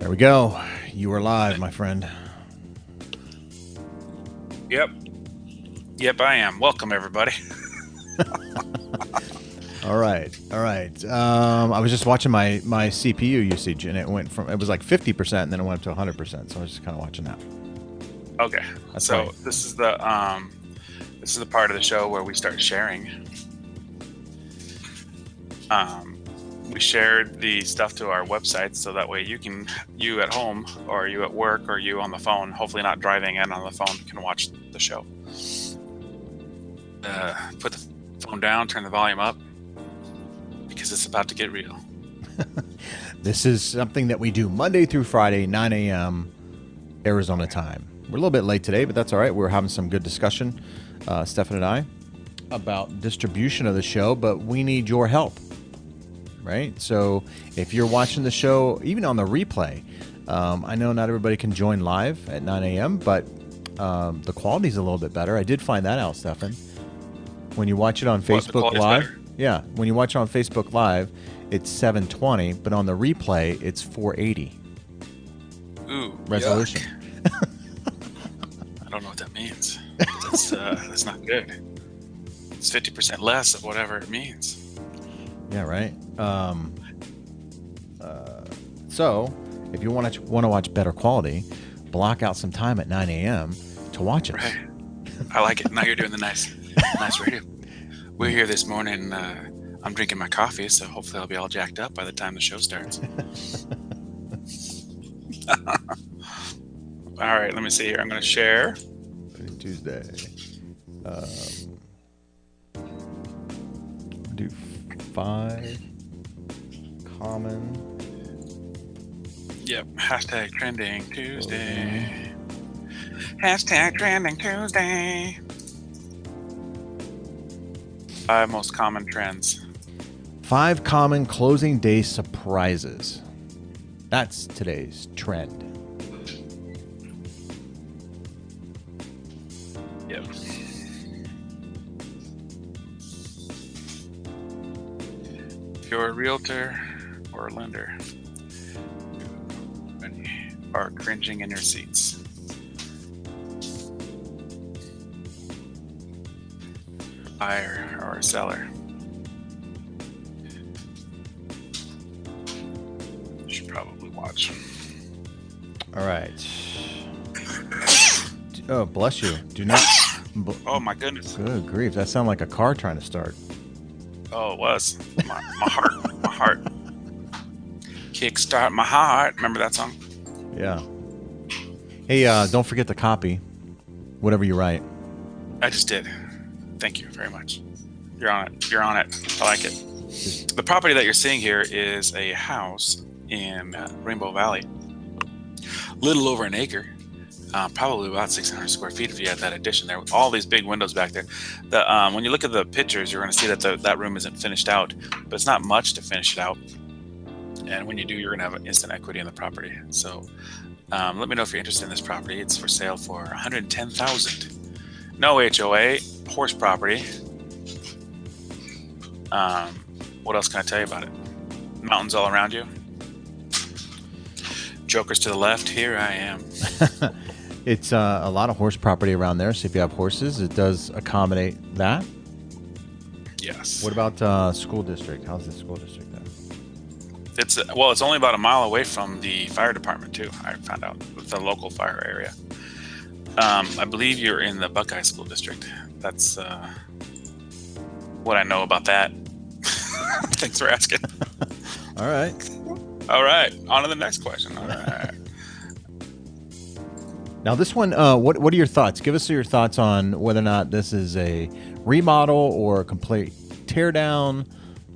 There we go. You are live, my friend. Yep. Yep, I am. Welcome, everybody. All right. All right. I was just watching my CPU usage, and it was like 50%, and then it went up to 100%. So I was just kind of watching that. Okay. That's So why. this is the part of the show where we start sharing. We shared the stuff to our website, so that way you at home, or you at work, or you on the phone, hopefully not driving and on the phone, can watch the show. Put the phone down, turn the volume up, because it's about to get real. This is something that we do Monday through Friday, 9 a.m. Arizona time. We're a little bit late today, but that's all right. We're having some good discussion, Stefan and I, about distribution of the show, but we need your help, right? So if you're watching the show, even on the replay, I know not everybody can join live at 9 a.m., but the quality's a little bit better. I did find that out, Stefan. When you watch it on Facebook Live, better? yeah, when you watch it on Facebook Live, it's 720, but on the replay, it's 480 Ooh, resolution. I don't know what that means. That's not good. It's 50% less of whatever it means. Yeah, right. So if you want to watch better quality, block out some time at 9 a.m. to watch it. Right. I like it. Now you're doing the nice radio. We're here this morning. I'm drinking my coffee, so hopefully I'll be all jacked up by the time the show starts. All right, let me see here. I'm going to share. Tuesday. Do 5 common. Yep. Hashtag trending Tuesday. Hashtag trending Tuesday. 5 most common trends. 5 common closing day surprises. That's today's trend. Yep. If you're a realtor or a lender, you are cringing in your seats. Buyer or a seller. You should probably watch. All right. Oh, bless you. Do not. Oh my goodness. Good grief. That sounded like a car trying to start. Oh, it was. My heart. My heart. Kickstart my heart. Remember that song? Yeah. Hey, don't forget to copy whatever you write. I just did. Thank you very much. You're on it. You're on it. I like it. The property that you're seeing here is a house in Rainbow Valley. Little over an acre. Probably about 600 square feet if you had that addition there with all these big windows back there. When you look at the pictures, you're going to see that that room isn't finished out, but it's not much to finish it out. And when you do, you're going to have instant equity in the property. So let me know if you're interested in this property. It's for sale for $110,000. No HOA, horse property. What else can I tell you about it? Mountains all around you. Jokers to the left. Here I am. It's a lot of horse property around there, so if you have horses, it does accommodate that. Yes. What about school district? How's the school district there? It's only about a mile away from the fire department too. I found out with the local fire area. I believe you're in the Buckeye School District. That's what I know about that. Thanks for asking. All right. All right, on to the next question. All right. Now this one, what are your thoughts? Give us your thoughts on whether or not this is a remodel or a complete tear down.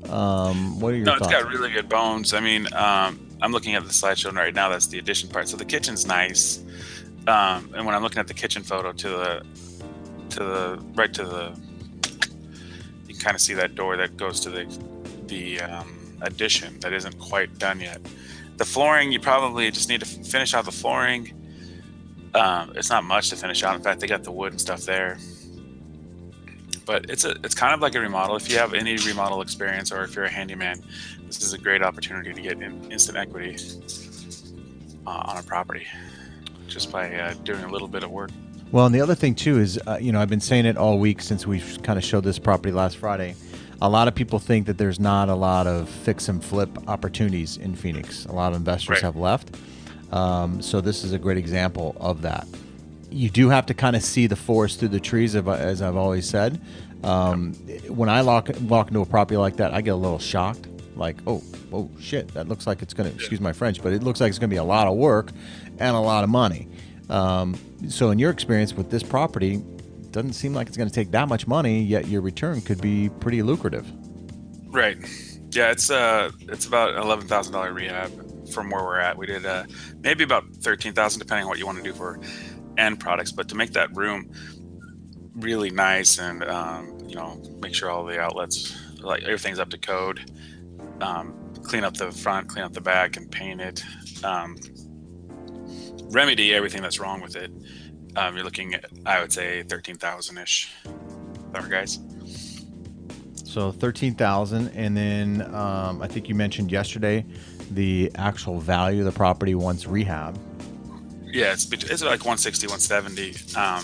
What are your thoughts? No, it's got really good bones. I mean, I'm looking at the slideshow right now. That's the addition part. So the kitchen's nice. And when I'm looking at the kitchen photo you can kind of see that door that goes to the addition that isn't quite done yet. The flooring, you probably just need to finish out the flooring. It's not much to finish out. In fact, they got the wood and stuff there. But it's kind of like a remodel. If you have any remodel experience, or if you're a handyman, this is a great opportunity to get instant equity. on a property just by doing a little bit of work. Well, and the other thing too is, I've been saying it all week since we kind of showed this property last Friday. A lot of people think that there's not a lot of fix and flip opportunities in Phoenix. A lot of investors Right. have left. So this is a great example of that. You do have to kind of see the forest through the trees, as I've always said. When I walk into a property like that, I get a little shocked. Like, oh shit, that looks like it's going to, excuse my French, but it looks like it's going to be a lot of work and a lot of money. So in your experience with this property, it doesn't seem like it's going to take that much money, yet your return could be pretty lucrative. Right. Yeah, it's about $11,000 rehab from where we're at. We did maybe about 13,000, depending on what you want to do for end products. But to make that room really nice and make sure all the outlets, like everything's up to code, clean up the front, clean up the back, and paint it. Remedy everything that's wrong with it. You're looking at, I would say, 13,000-ish. Our guys. So 13,000, and then I think you mentioned yesterday the actual value of the property once rehab. Yeah, it's like 160, 170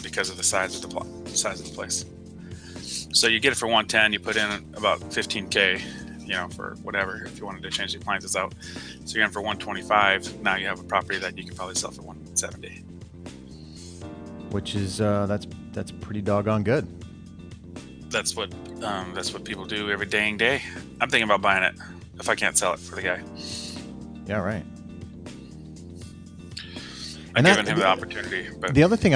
because of the size of the place. So you get it for 110. You put in about 15K, for whatever, if you wanted to change the appliances out. So you're in for 125. Now you have a property that you can probably sell for 170. Which is that's pretty doggone good. That's what people do every dang day. I'm thinking about buying it if I can't sell it for the guy. Yeah, right. I'm giving him the opportunity. But the other thing,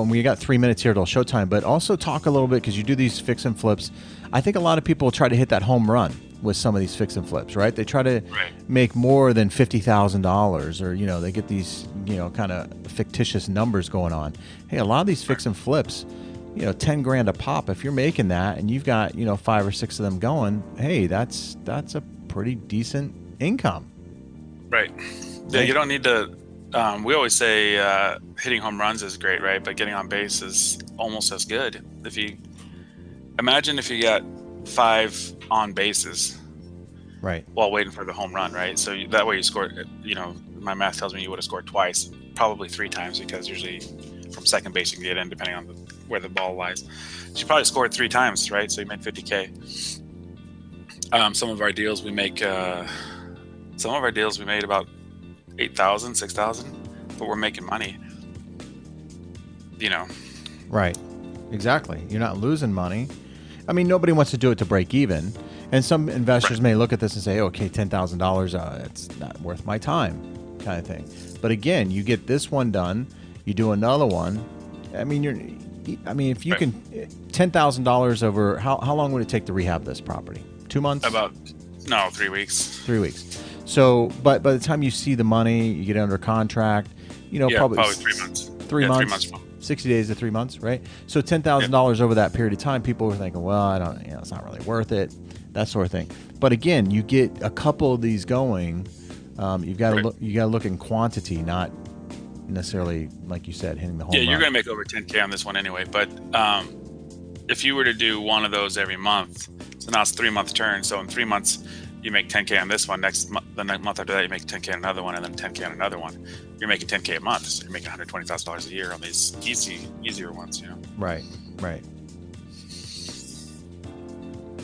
we got 3 minutes here till showtime, but also talk a little bit, because you do these fix and flips. I think a lot of people try to hit that home run with some of these fix and flips, right? They try to make more than $50,000, or they get these kind of fictitious numbers going on. Hey, a lot of these fix and flips, 10 grand a pop. If you're making that and you've got 5 or 6 of them going, hey, that's a pretty decent income. Right. Yeah, you don't need to. We always say hitting home runs is great, right? But getting on base is almost as good. If you got 5 on bases, right, while waiting for the home run, right? So that way you score. My math tells me you would have scored twice, probably 3 times, because usually from second base you can get in depending on where the ball lies. So you probably scored 3 times, right? So you made 50K. Some of our deals we made about 8,000, 6,000, but we're making money. Right, exactly. You're not losing money. I mean, nobody wants to do it to break even, and some investors may look at this and say, "Okay, $10,000, it's not worth my time," kind of thing. But again, you get this one done, you do another one. I mean, if you can, $10,000 over how long would it take to rehab this property? 2 months? 3 weeks. 3 weeks. So, but by the time you see the money, you get under contract, probably 3 months. 3 months. 3 months. 60 days to 3 months, right? So $10,000 over that period of time, people were thinking, well, I don't, it's not really worth it, that sort of thing. But again, you get a couple of these going. You've got to look. You got to look in quantity, not necessarily, like you said, hitting the home run. Yeah, you're going to make over 10K on this one anyway. But if you were to do one of those every month, so now it's 3-month turn. So in 3 months, you make 10K on this one. The next month after that, you make 10K on another one, and then 10K on another one. You're making 10K a month. So you're making $120,000 a year on these easier ones. Right.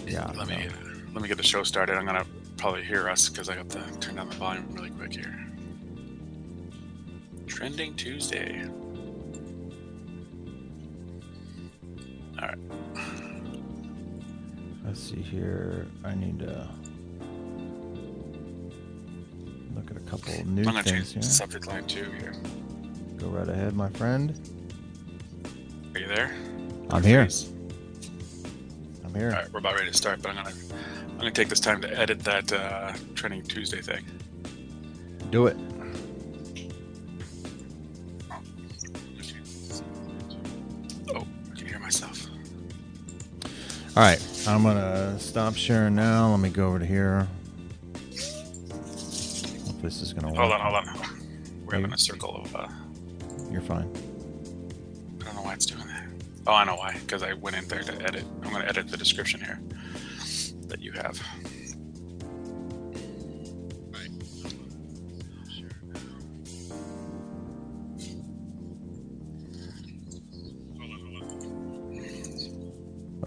Yeah. Let me get the show started. I'm gonna probably hear us because I have to turn down the volume really quick here. Trending Tuesday. All right. Let's see here. I need to look at a couple of new I'm gonna things change here. the subject line too here. Go right ahead, my friend. Are you there? I'm here. I'm here. All right, we're about ready to start, but I'm gonna take this time to edit that Trending Tuesday thing. Do it. Oh, I can hear myself. All right, I'm gonna stop sharing now. Let me go over to here. Hope this is gonna work. Hold on. We're having a circle of. You're fine. I don't know why it's doing that. Oh, I know why. Because I went in there to edit. I'm going to edit the description here that you have.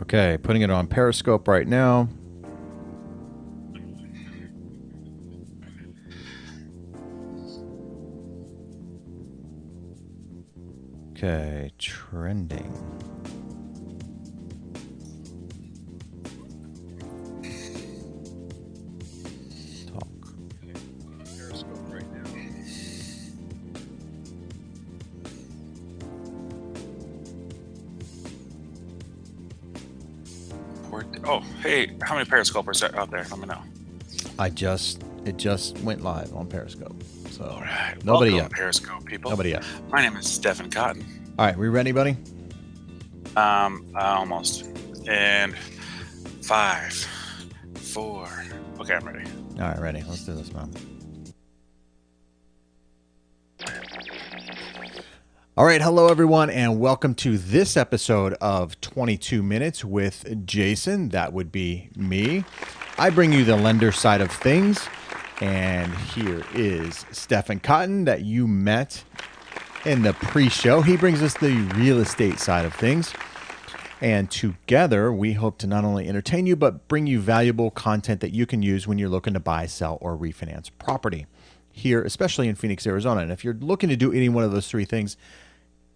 Okay, putting it on Periscope right now. Okay, trending. Talk. Periscope right now. Oh, hey, how many Periscopers are out there? Let me know. It just went live on Periscope. So All right, nobody welcome, yet. Periscope people. Nobody yet. My name is Stephen Cotton. All right, we ready, buddy? Almost. And 5, 4. Okay, I'm ready. All right, ready. Let's do this, man. All right, hello everyone, and welcome to this episode of 22 Minutes with Jayson. That would be me. I bring you the lender side of things, and here is Stephen Cotton that you met in the pre-show. He brings us the real estate side of things, and together we hope to not only entertain you, but bring you valuable content that you can use when you're looking to buy, sell, or refinance property here, especially in Phoenix, Arizona. And if you're looking to do any one of those three things,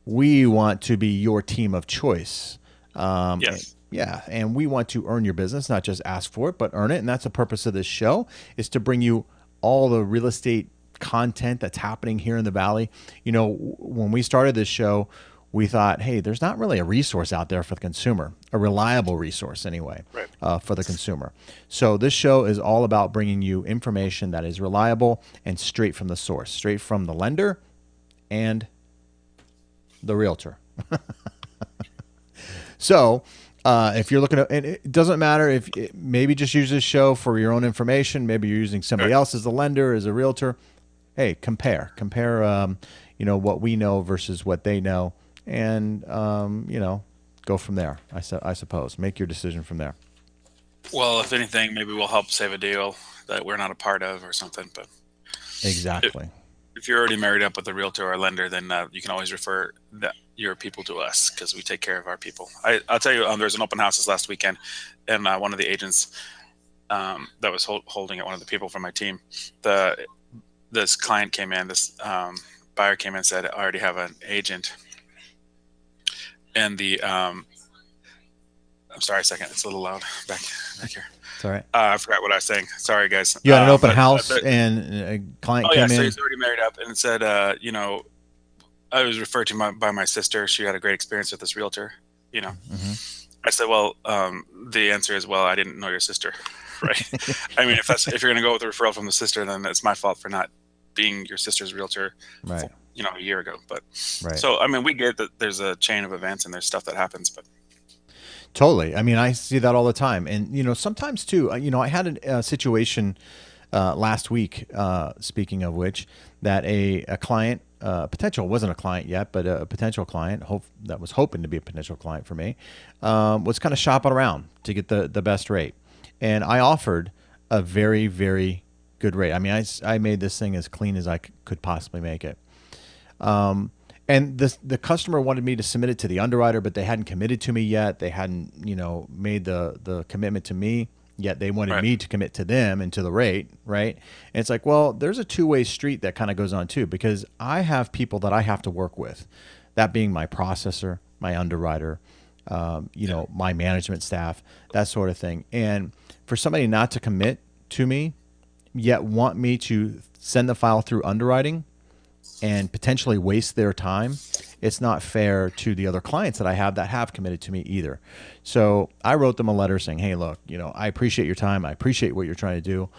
we want to be your team of choice. Yes. Yeah, and we want to earn your business, not just ask for it, but earn it. And that's the purpose of this show, is to bring you all the real estate content that's happening here in the Valley. You know, when we started this show, we thought, hey, there's not really a resource out there for the consumer, a reliable resource anyway, Right. for the consumer. So this show is all about bringing you information that is reliable and straight from the source, straight from the lender and the realtor. So if you're looking at, and it doesn't matter if maybe just use this show for your own information. Maybe you're using somebody else as a lender, as a realtor. Hey, compare, what we know versus what they know, and go from there. I suppose make your decision from there. Well, if anything, maybe we'll help save a deal that we're not a part of or something. But Exactly. if you're already married up with a realtor or a lender, then you can always refer your people to us because we take care of our people. I'll tell you, there's an open house this last weekend, and one of the agents that was holding it, one of the people from my team, this client came in, this buyer came in and said, I already have an agent. And I'm sorry, a second, it's a little loud back here. It's all right. I forgot what I was saying. Sorry, guys. You had an open house, and a client came So in. he's already married up and said, I was referred to by my sister. She had a great experience with this realtor. Mm-hmm. I said, well, the answer is, well, I didn't know your sister, right? I mean, if you're going to go with a referral from the sister, then it's my fault for not being your sister's realtor, Right. A year ago. But Right. so, I mean, we get that there's a chain of events and there's stuff that happens, but Totally. I mean, I see that all the time. And, sometimes too, I had a situation last week, speaking of which, that a client, wasn't a client yet, but a potential client, that was hoping to be a potential client for me, was kind of shopping around to get the best rate. And I offered a very, very good rate. I mean, I made this thing as clean as I could possibly make it. And the customer wanted me to submit it to the underwriter, but they hadn't committed to me yet. They hadn't, made the commitment to me yet. They wanted me to commit to them and to the rate, right? And it's like, well, there's a two-way street that kind of goes on too, because I have people that I have to work with, that being my processor, my underwriter, my management staff, that sort of thing. And for somebody not to commit to me, yet want me to send the file through underwriting and potentially waste their time, it's not fair to the other clients that I have that have committed to me either. So I wrote them a letter saying, hey, look, I appreciate your time. I appreciate what you're trying to do.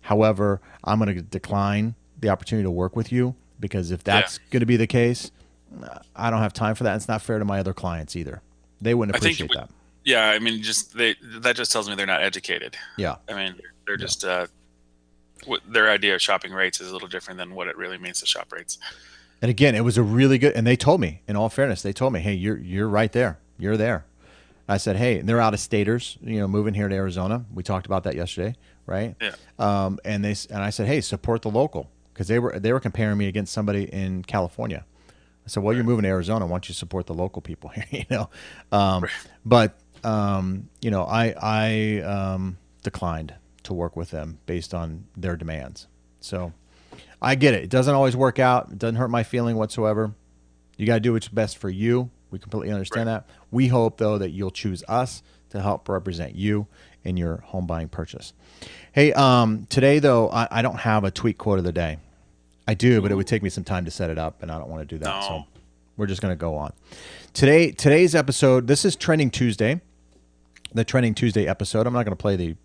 However, I'm going to decline the opportunity to work with you, because if that's going to be the case, I don't have time for that. It's not fair to my other clients either. They wouldn't appreciate that. Yeah, I mean, that just tells me they're not educated. Yeah. I mean, they're just their idea of shopping rates is a little different than what it really means to shop rates. And again, it was a really good, and they told me, in all fairness, they told me, hey, you're right there. You're there. I said, hey, and they're out of staters, moving here to Arizona. We talked about that yesterday, right? Yeah. And I said, hey, support the local, because they were comparing me against somebody in California. I said, well, you're moving to Arizona. Why don't you support the local people here? But I declined to work with them based on their demands. So I get it. It doesn't always work out. It doesn't hurt my feeling whatsoever. You got to do what's best for you. We completely Right. understand that. We hope, though, that you'll choose us to help represent you in your home buying purchase. Hey, today, though, I don't have a tweet quote of the day. I do, but it would Ooh. take me some time to set it up, and I don't want to do that. So No. we're just going to go on. Today's episode, this is Trending Tuesday, the Trending Tuesday episode. I'm not going to play the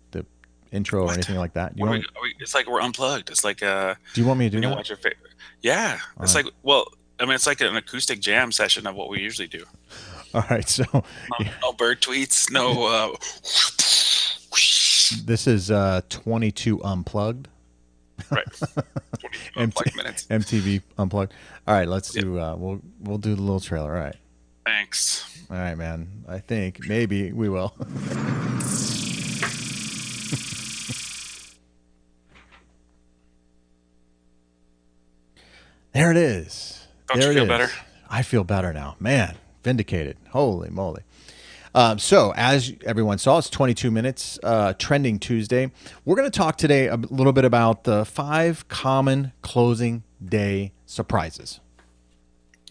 intro or What? anything like that. What it's like we're unplugged. It's like Do you want me to do when you that? watch your favorite. Yeah. All It's right. like, well, I mean, it's like an acoustic jam session of what we usually do. All right. So No, yeah, no bird tweets. No. this is 22 Unplugged, Right. 22 MT, unplugged minutes. MTV Unplugged. All right. Let's Yep. do, we'll do the little trailer. All right. Thanks. All right, man. I think maybe we will. There it is. Don't you There it feel better? is. I feel better now. Man, vindicated. Holy moly. So, as everyone saw, it's 22 minutes, Trending Tuesday. We're going to talk today a little bit about the 5 common closing day surprises.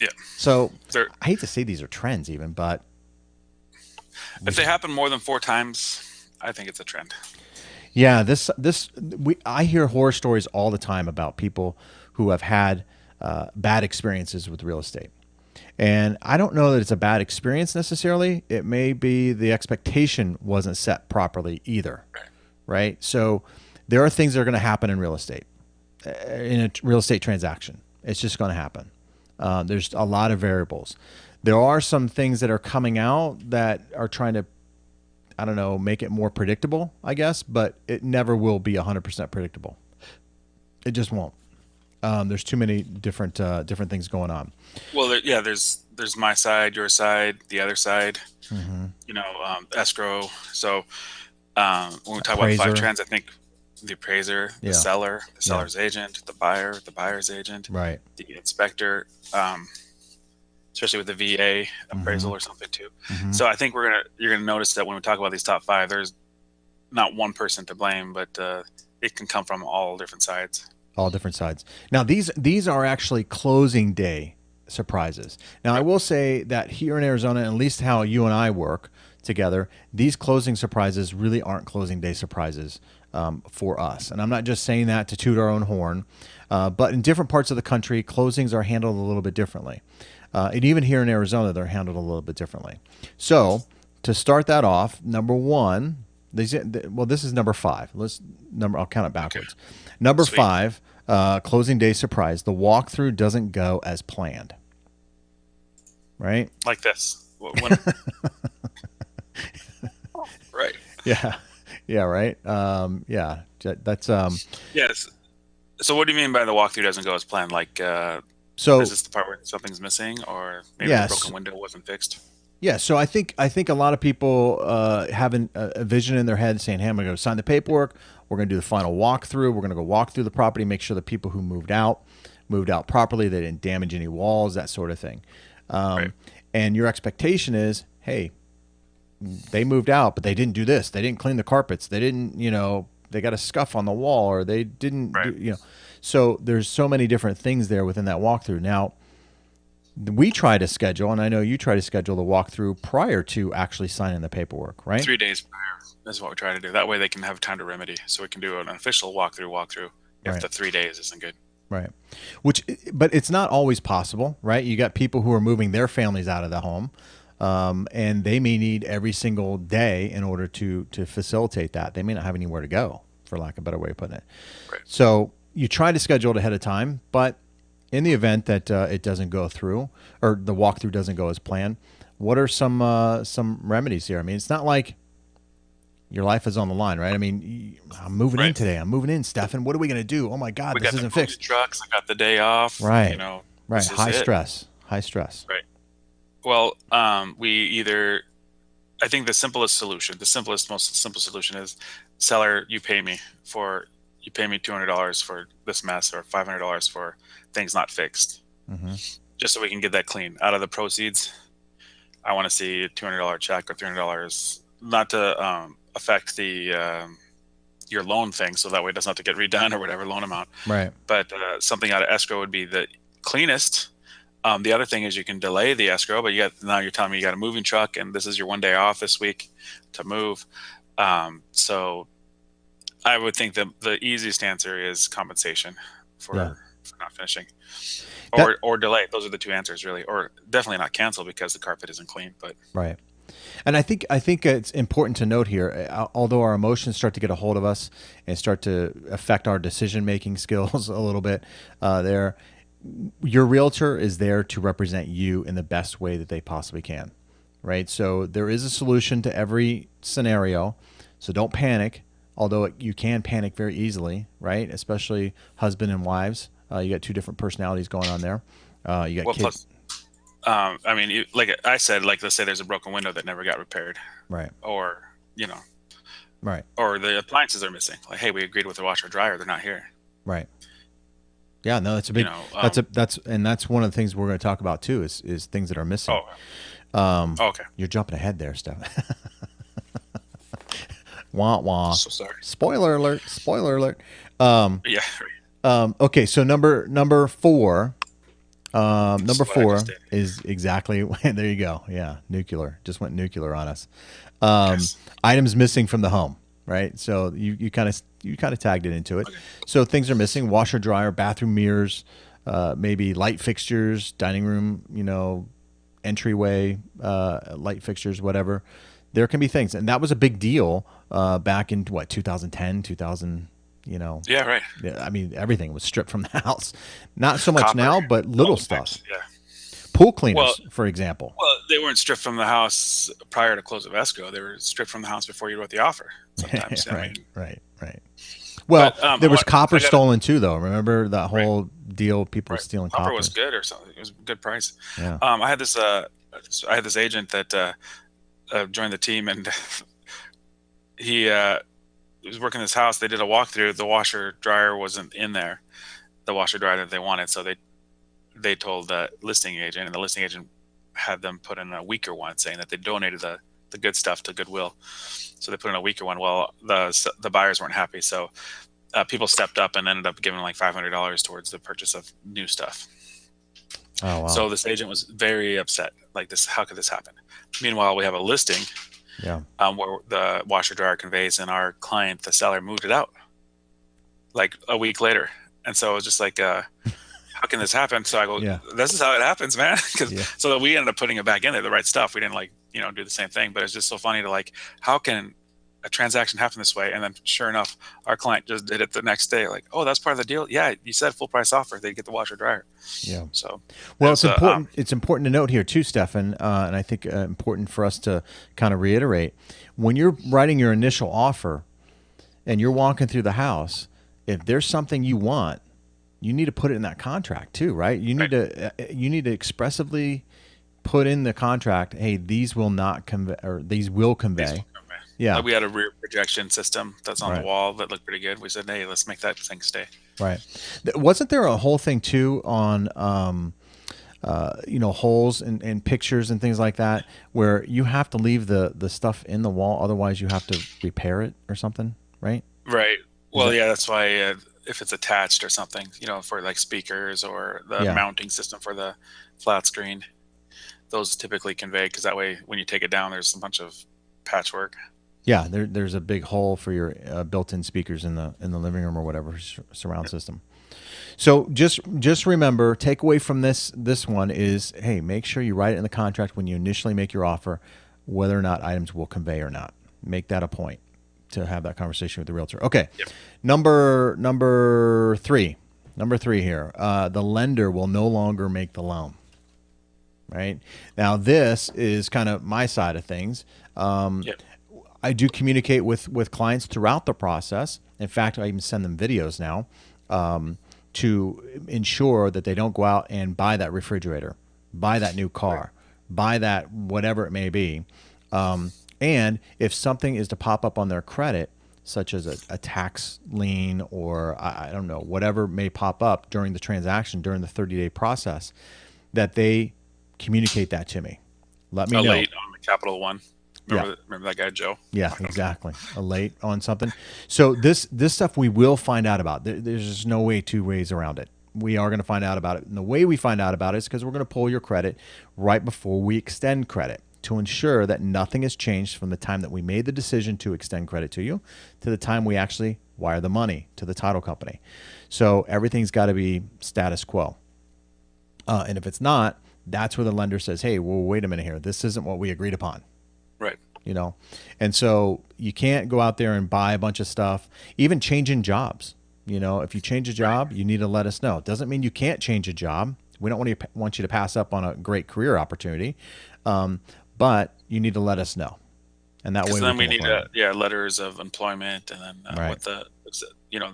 Yeah. So, They're, I hate to say these are trends, even, but if they happen more than 4 times, I think it's a trend. yeah, I hear horror stories all the time about people who have had bad experiences with real estate. And I don't know that it's a bad experience necessarily. It may be the expectation wasn't set properly either, Right. right? So there are things that are going to happen in real estate, in a real estate transaction. It's just going to happen. There's a lot of variables. There are some things that are coming out that are trying to, I don't know, make it more predictable, I guess, but it never will be 100% predictable. It just won't. There's too many different things going on. Well, yeah. There's my side, your side, the other side. Mm-hmm. Escrow. So when we talk about the 5 Appraiser, trends, I think the appraiser, yeah, the yeah, seller's agent, the buyer, the buyer's agent, right. the inspector, especially with the VA Mm-hmm. appraisal or something too. Mm-hmm. So I think you're gonna notice that when we talk about these top 5, there's not one person to blame, but it can come from all different sides. All different sides. Now these are actually closing day surprises. Now I Right. will say that here in Arizona, at least how you and I work together, these closing surprises really aren't closing day surprises for us. And I'm not just saying that to toot our own horn, but in different parts of the country, closings are handled a little bit differently. And even here in Arizona, they're handled a little bit differently. So to start that off, number one, this is number 5. I'll count it Okay. backwards. Number Sweet. 5, closing day surprise. The walkthrough doesn't go as planned. Right? Like this. When right. Yeah. Yeah. Right. Yeah. That's Yes. So what do you mean by the walkthrough doesn't go as planned? Like, is so. this the part where something's missing, or maybe the Yes. broken window wasn't fixed? Yeah. So I think a lot of people have a vision in their head saying, "Hey, I'm going to go sign the paperwork. We're going to do the final walkthrough. We're going to go walk through the property, make sure the people who moved out properly. They didn't damage any walls, that sort of thing." Right. Um, and your expectation is, hey, they moved out, but they didn't do this. They didn't clean the carpets. They didn't, they got a scuff on the wall, or they didn't Right. do. So there's so many different things there within that walkthrough. Now, we try to schedule, and I know you try to schedule the walkthrough prior to actually signing the paperwork, right? 3 days prior is what we try to do. That way they can have time to remedy. So we can do an official walkthrough if Right. the 3 days isn't good. Right. But it's not always possible, right? You got people who are moving their families out of the home, and they may need every single day in order to facilitate that. They may not have anywhere to go, for lack of a better way of putting it. Right. So you try to schedule it ahead of time, but in the event that it doesn't go through, or the walkthrough doesn't go as planned, what are some remedies here? I mean, it's not like your life is on the line, right? I mean, I'm moving in Right. today. I'm moving in, Stefan. What are we going to do? Oh my God, We this got the isn't moving fixed. trucks. I got the day off. Right. Right. This is High it. stress. High stress. Right. Well, we either, I think most simple solution is, seller, you pay me $200 for this mess, or $500 for things not fixed, Hmm. just so we can get that clean out of the proceeds. I want to see a $200 check or $300, not to affect the your loan thing, so that way it doesn't have to get redone or whatever loan amount. Right. But something out of escrow would be the cleanest. The other thing is you can delay the escrow, but now you're telling me you got a moving truck and this is your 1 day off this week to move. So I would think the easiest answer is compensation for not finishing, or delay. Those are the two answers really, or definitely not cancel because the carpet isn't clean. But Right. And I think it's important to note here, although our emotions start to get a hold of us and start to affect our decision making skills a little bit, there, your realtor is there to represent you in the best way that they possibly can, right? So there is a solution to every scenario. So don't panic, although you can panic very easily, right? Especially husband and wives. You got two different personalities going on there. You got well, kids. plus, I mean, like I said, like let's say there's a broken window that never got repaired, Right. or you know, Right. or the appliances are missing. Like, hey, we agreed with the washer dryer, they're not here. Right. Yeah, no, that's a big. That's one of the things we're going to talk about too. Is things that are missing. Okay. You're jumping ahead there, Steph. Wah wah. So sorry. Spoiler alert. Spoiler alert. Yeah. Okay, so number four. Number That's what I four just did. is exactly there. You go. Yeah, nuclear. Just went nuclear on us. Yes. Items missing from the home. Right. So you kind of tagged it into it. Okay. So things are missing: washer, dryer, bathroom mirrors, maybe light fixtures, dining room, entryway, light fixtures, whatever. There can be things, and that was a big deal back in 2010, 2000. Yeah. Right. I mean, everything was stripped from the house. Not so much Copper, now, but little those stuff. pipes, yeah. Pool cleaners, Well, for example. well, they weren't stripped from the house prior to close of escrow. They were stripped from the house before you wrote the offer. Sometimes. I Right, mean, right. Well, but there was copper I got stolen too, though. Remember that right. whole deal? People Right. stealing Copper copper. was good or something. It was a good price. Yeah. I had this agent that joined the team, and he was working this house. They did a walkthrough. The washer dryer wasn't in there, the washer dryer that they wanted. So they told the listing agent, and the listing agent had them put in a weaker one, saying that they donated the good stuff to Goodwill. So they put in a weaker one. Well, the buyers weren't happy, so people stepped up and ended up giving like $500 towards the purchase of new stuff. Oh wow. So this agent was very upset. Like this, how could this happen? Meanwhile, we have a listing Yeah. where the washer dryer conveys, and our client, the seller, moved it out like a week later. And so it was just like, how can this happen? So I go, Yeah. this is how it happens, man. Yeah. So we ended up putting it back in there, the right stuff. We didn't do the same thing, but it's just so funny to how can a transaction happen this way? And then sure enough, our client just did it the next day. Like, oh, that's part of the deal. Yeah. You said full price offer. They get the washer dryer. Yeah. So, well, it's important. It's important to note here too, Stefan, and I think important for us to kind of reiterate when you're writing your initial offer and you're walking through the house. If there's something you want, you need to put it in that contract too, right? You need to expressively put in the contract. Hey, these will not convey, or these will convey. Yeah. We had a rear projection system that's on Right. the wall that looked pretty good. We said, hey, let's make that thing stay. Right. Wasn't there a whole thing too on, holes and pictures and things like that, where you have to leave the stuff in the wall, otherwise you have to repair it or something, right? Right. Well, yeah, that's why if it's attached or something, for like speakers or the mounting system for the flat screen, those typically convey, because that way when you take it down, there's a bunch of patchwork. Yeah, there's a big hole for your built-in speakers in the living room or whatever surround system. So just remember, takeaway from this one is, hey, make sure you write it in the contract when you initially make your offer, whether or not items will convey or not. Make that a point to have that conversation with the realtor. Okay, Yep. Number three here. The lender will no longer make the loan. Right now, this is kind of my side of things. Yep. I do communicate with clients throughout the process. In fact, I even send them videos now to ensure that they don't go out and buy that refrigerator, buy that new car, buy that whatever it may be. And if something is to pop up on their credit, such as a tax lien or I don't know, whatever may pop up during the transaction, during the 30-day process, that they communicate that to me. let me A know. late on the Capital One. Yeah. Remember that guy, Joe? Yeah, exactly. A late on something. So this stuff we will find out about. There's just no way two ways around it. We are going to find out about it. And the way we find out about it is because we're going to pull your credit right before we extend credit to ensure that nothing has changed from the time that we made the decision to extend credit to you to the time we actually wire the money to the title company. So everything's got to be status quo. And if it's not, that's where the lender says, hey, well, wait a minute here. This isn't what we agreed upon. Right. You know, and so you can't go out there and buy a bunch of stuff, even changing jobs. You know, if you change a job, you need to let us know. It doesn't mean you can't change a job. We don't want you to pass up on a great career opportunity, but you need to let us know, and that way then we can need letters of employment, and then Right. what the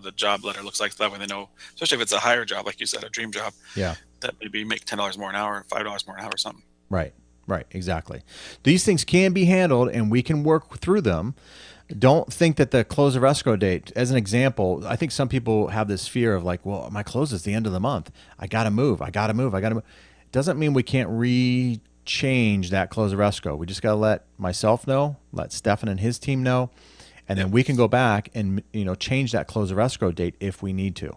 the job letter looks like. That way they know, especially if it's a higher job, like you said, a dream job. Yeah. That maybe make $10 more an hour, $5 more an hour, or something. Right. Right. Exactly. These things can be handled, and we can work through them. Don't think that the close of escrow date, as an example, I think some people have this fear of like, well, my close is the end of the month. I got to move. I got to move. I got to move. Doesn't mean we can't change that close of escrow. We just got to let myself know, let Stefan and his team know, and then we can go back and change that close of escrow date if we need to.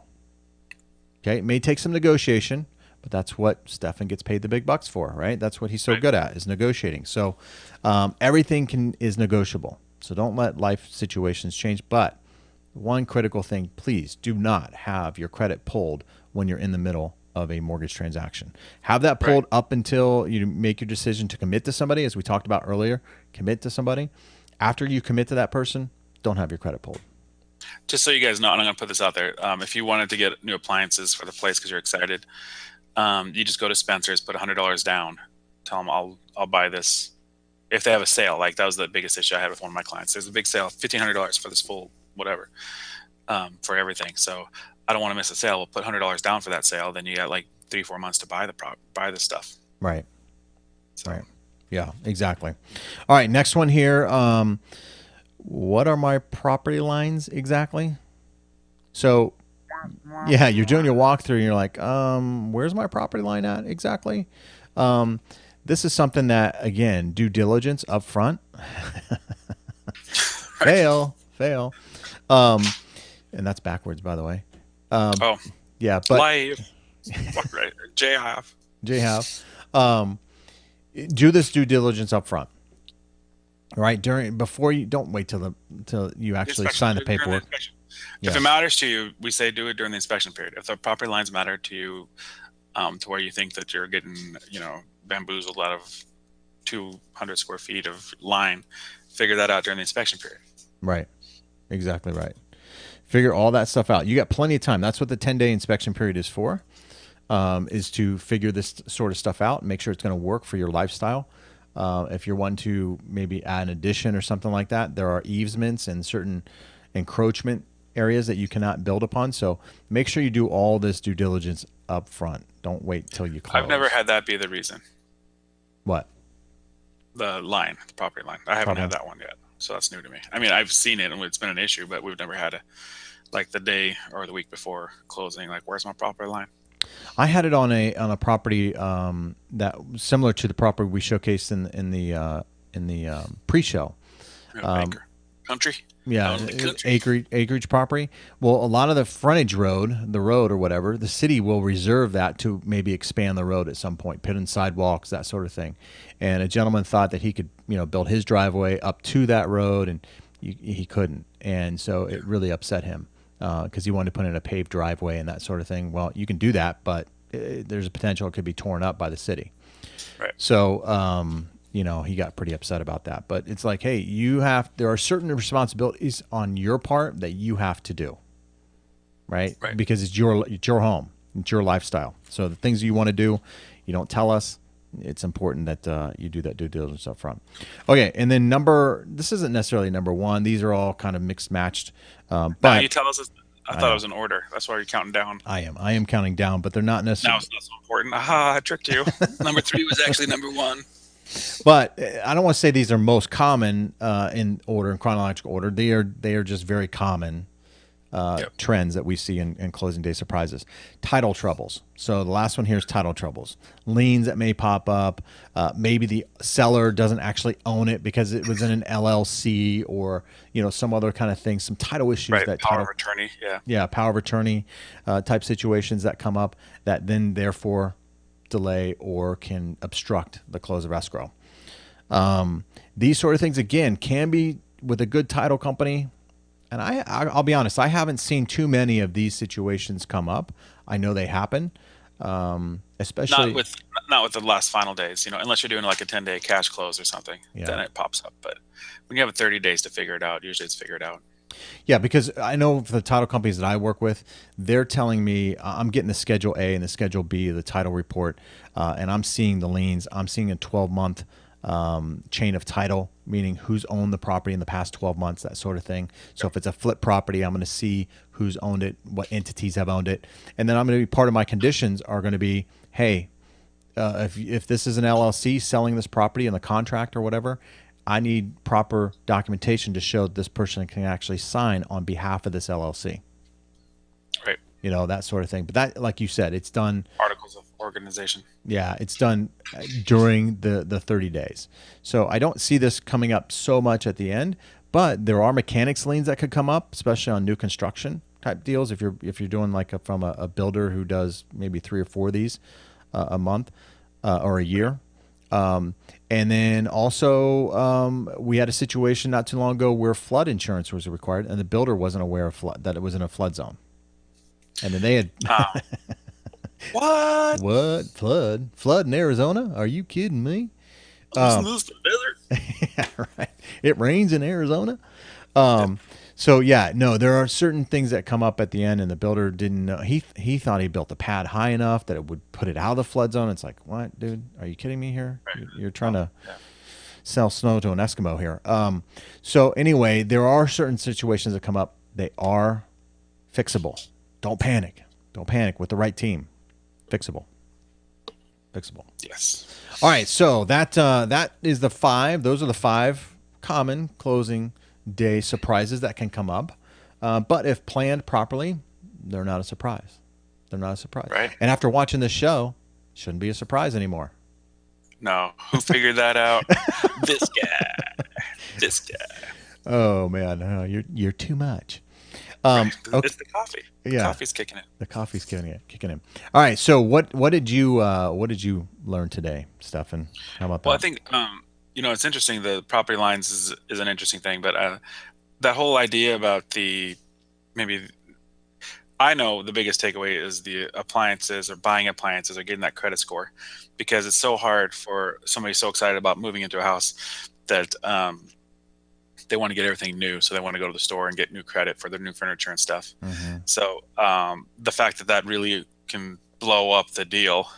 Okay, it may take some negotiation, but that's what Stefan gets paid the big bucks for, right? That's what he's so good at, is negotiating. So everything is negotiable. So don't let life situations change. But one critical thing, please do not have your credit pulled when you're in the middle of a mortgage transaction. Have that pulled up until you make your decision to commit to somebody, as we talked about earlier. Commit to somebody. After you commit to that person, don't have your credit pulled. Just so you guys know, and I'm going to put this out there. If you wanted to get new appliances for the place because you're excited, you just go to Spencer's, put $100 down, tell them I'll buy this. If they have a sale, like that was the biggest issue I had with one of my clients. There's a big sale, $1,500 for this full whatever, for everything. So I don't want to miss a sale. We'll put $100 down for that sale. Then you got like 3-4 months to buy the stuff. Right. So. Right. Yeah, exactly. All right, next one here. What are my property lines exactly? So, yeah, you're doing your walkthrough and you're like, where's my property line at exactly? This is something that, again, due diligence up front. Fail. And that's backwards, by the way. Yeah, but life. Right. J-half. Do this due diligence up front. Right, before you don't wait till you actually sign the paperwork. If it matters to you, we say do it during the inspection period. If the property lines matter to you, to where you think that you're getting bamboozled out of 200 square feet of line, figure that out during the inspection period. Right, exactly right. Figure all that stuff out. You got plenty of time. That's what the 10-day inspection period is for, is to figure this sort of stuff out and make sure it's going to work for your lifestyle. If you're one to maybe add an addition or something like that, there are easements and certain encroachment areas that you cannot build upon. So make sure you do all this due diligence up front. Don't wait till you close. I've never had that be the reason. What? The property line. I haven't had that one yet. So that's new to me. I mean, I've seen it and it's been an issue, but we've never had like the day or the week before closing, like, where's my property line? I had it on a property that similar to the property we showcased in the pre-show. Country. Yeah, acreage property. Well, a lot of the frontage road, the road or whatever, the city will reserve that to maybe expand the road at some point, put in sidewalks, that sort of thing. And a gentleman thought that he could, build his driveway up to that road, and he couldn't. And so it really upset him because he wanted to put in a paved driveway and that sort of thing. Well, you can do that, but there's a potential it could be torn up by the city. Right. So, he got pretty upset about that. But it's like, hey, there are certain responsibilities on your part that you have to do, right? Because it's your home, it's your lifestyle. So the things you want to do, you don't tell us. It's important that you do that due diligence up front. Okay, and then this isn't necessarily number one. These are all kind of mixed matched. But you tell us. I thought it was in order. That's why you're counting down. I am counting down, but they're not necessarily. Now it's not so important. Aha, I tricked you. Number 3 was actually number 1. But I don't want to say these are most common in chronological order. They are just very common Yep. trends that we see in closing day surprises. Title troubles. So the last one here is title troubles. Liens that may pop up. Maybe the seller doesn't actually own it because it was in an LLC or some other kind of thing. Some title issues Right. that Power title, of attorney. Yeah. yeah, power of attorney type situations that come up that then therefore delay or can obstruct the close of escrow. These sort of things again can be with a good title company. And I'll be honest, I haven't seen too many of these situations come up. I know they happen, especially Not with the last final days, unless you're doing like a 10-day cash close or something, yeah. then it pops up. But when you have 30 days to figure it out, usually it's figured out. Yeah, because I know for the title companies that I work with, they're telling me I'm getting the Schedule A and the Schedule B, the title report, and I'm seeing the liens. I'm seeing a 12-month chain of title, meaning who's owned the property in the past 12 months, that sort of thing. So if it's a flip property, I'm going to see who's owned it, what entities have owned it. And then I'm going to be part of my conditions are going to be, hey, if this is an LLC selling this property in the contract or whatever, I need proper documentation to show that this person can actually sign on behalf of this LLC. Right. That sort of thing. But that, like you said, it's done. Articles of organization. Yeah, it's done during the 30 days. So I don't see this coming up so much at the end, but there are mechanics liens that could come up, especially on new construction type deals. If you're doing like from a builder who does maybe 3 or 4 of these a month or a year. And then also we had a situation not too long ago where flood insurance was required, and the builder wasn't aware of that it was in a flood zone. And then they had what flood in Arizona? Are you kidding me? Isn't this the desert? Yeah, right. It rains in Arizona. So yeah, no, there are certain things that come up at the end, and the builder didn't know. He thought he built the pad high enough that it would put it out of the flood zone. It's like, what, dude? Are you kidding me here? Right. You're trying to sell snow to an Eskimo here. So anyway, there are certain situations that come up. They are fixable. Don't panic. Don't panic with the right team. Fixable. Yes. All right. So that is the 5. Those are the 5 common closing day surprises that can come up. But if planned properly, they're not a surprise. Right. And after watching this show, it shouldn't be a surprise anymore. No. Who figured that out? This guy. Oh man, you're too much. Okay. Okay. It's the coffee. Yeah. The coffee's kicking in. The coffee's kicking in. All right. So what did you learn today, Stefan? How about that? Well, I think it's interesting. The property lines is an interesting thing, but that whole idea about I know the biggest takeaway is the appliances or buying appliances or getting that credit score, because it's so hard for somebody so excited about moving into a house that they want to get everything new. So they want to go to the store and get new credit for their new furniture and stuff. Mm-hmm. So the fact that really can blow up the deal.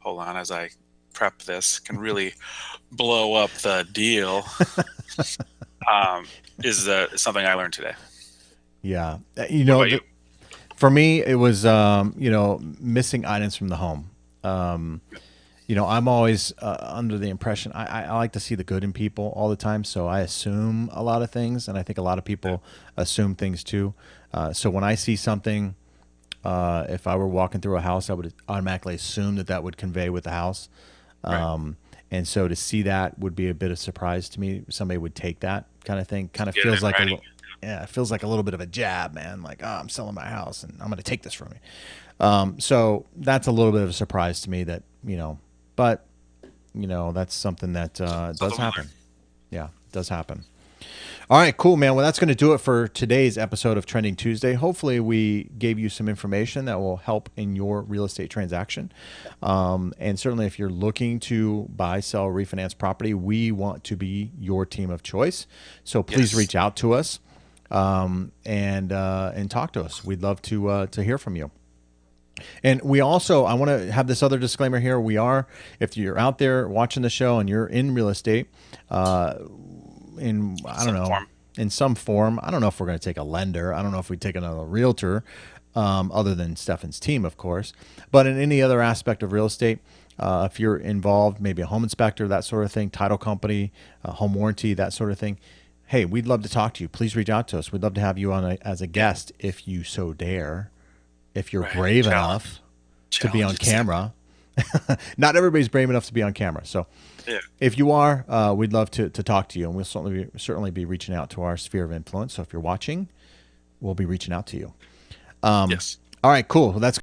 Hold on, as I prep this, can really blow up the deal. Is something I learned today. Yeah. You? For me, it was, missing items from the home. I'm always under the impression I like to see the good in people all the time. So I assume a lot of things, and I think a lot of people assume things too. So when I see something, if I were walking through a house, I would automatically assume that would convey with the house. Right. And so to see that would be a bit of surprise to me. Somebody would take that kind of thing. Kind of feels like it feels like a little bit of a jab, man. Like, oh, I'm selling my house and I'm going to take this from you. So that's a little bit of a surprise to me that, but that's something that does happen. Yeah, it does happen. All right, cool, man. Well, that's going to do it for today's episode of Trending Tuesday. Hopefully we gave you some information that will help in your real estate transaction. And certainly if you're looking to buy, sell, refinance property, we want to be your team of choice. So please reach out to us and talk to us. We'd love to hear from you. And we also, I want to have this other disclaimer here. We are, if you're out there watching the show and you're in real estate, in some form. I don't know if we're going to take a lender. I don't know if we take another realtor, other than Stefan's team, of course. But in any other aspect of real estate, if you're involved, maybe a home inspector, that sort of thing, title company, home warranty, that sort of thing. hey, we'd love to talk to you. Please reach out to us. We'd love to have you on as a guest if you so dare, if you're Right. brave Challenge. enough to be on Challenge accepted. camera. Not everybody's brave enough to be on camera. So Yeah. if you are, we'd love to talk to you, and we'll certainly be reaching out to our sphere of influence. So if you're watching, we'll be reaching out to you. Yes. All right, cool. Well, that's